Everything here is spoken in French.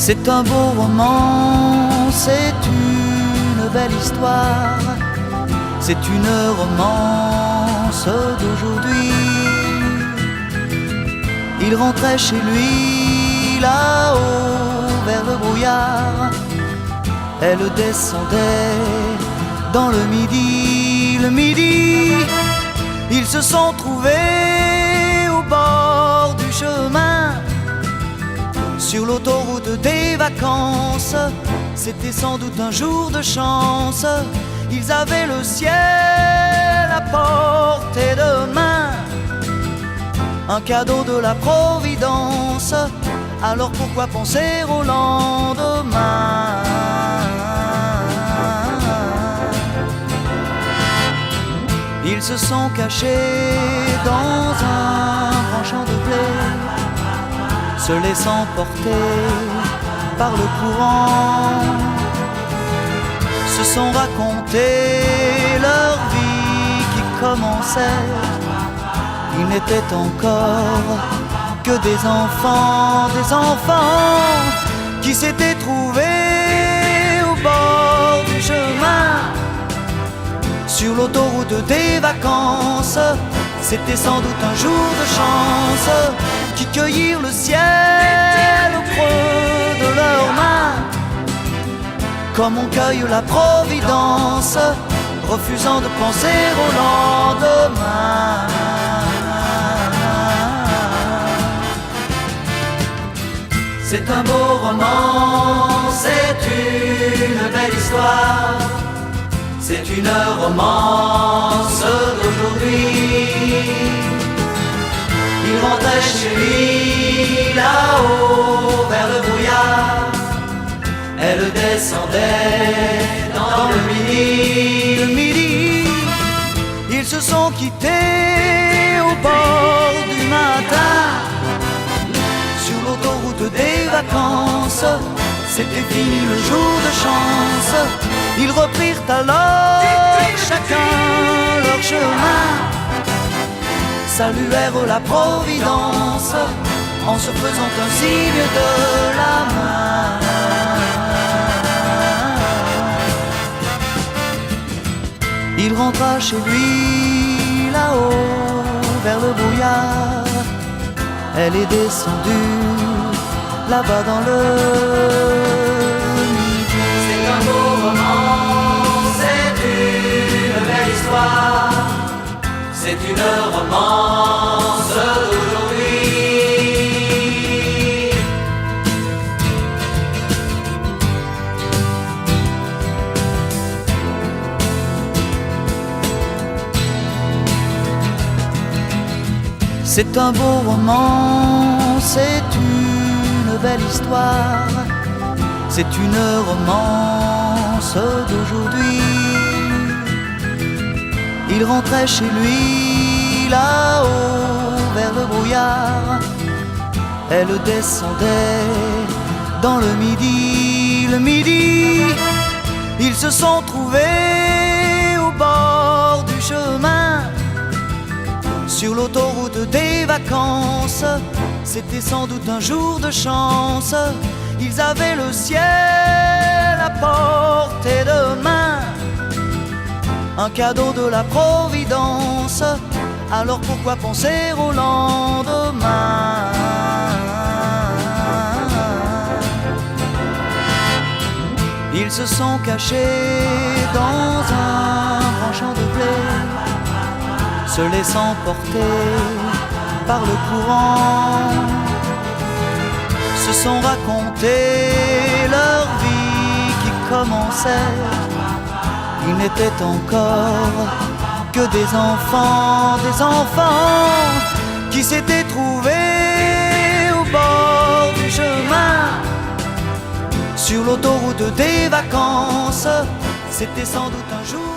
C'est un beau roman, c'est une belle histoire, c'est une romance d'aujourd'hui. Il rentrait chez lui là-haut vers le brouillard, elle descendait dans le midi. Le midi, ils se sont trouvés au bord du chemin, sur l'autoroute des vacances. C'était sans doute un jour de chance, ils avaient le ciel à portée de main, un cadeau de la Providence. Alors pourquoi penser au lendemain? Ils se sont cachés dans un grand champ de blé, se laissant porter par le courant, se sont raconté leur vie qui commençait. Ils n'étaient encore que des enfants qui s'étaient trouvés au bord du chemin, sur l'autoroute des vacances. C'était sans doute un jour de chance, qui cueillirent le ciel au creux de leurs mains, comme on cueille la Providence, refusant de penser au lendemain. C'est un beau roman, c'est une belle histoire, c'est une romance d'aujourd'hui. Il rentrait chez lui là-haut vers le brouillard, elle descendait dans le midi. Le midi, ils se sont quittés au bord du matin, sur l'autoroute des vacances. C'était fini le jour de chance, ils reprirent alors chacun leur chemin, saluèrent la Providence en se faisant un signe de la main. Il rentra chez lui là-haut vers le brouillard, elle est descendue là-bas dans le midi. C'est un beau roman, c'est une belle histoire, c'est une romance d'aujourd'hui. C'est un beau roman, c'est une belle histoire, c'est une romance d'aujourd'hui. Il rentrait chez lui là-haut vers le brouillard, elle descendait dans le midi. Le midi, ils se sont trouvés au bord du chemin, sur l'autoroute des vacances. C'était sans doute un jour de chance, ils avaient le ciel à portée de main, un cadeau de la Providence. Alors pourquoi penser au lendemain? Ils se sont cachés dans un grand champ de blé, se laissant porter par le courant, se sont raconté leur vie qui commençait. Ils n'étaient encore que des enfants qui s'étaient trouvés au bord du chemin, sur l'autoroute des vacances. C'était sans doute un jour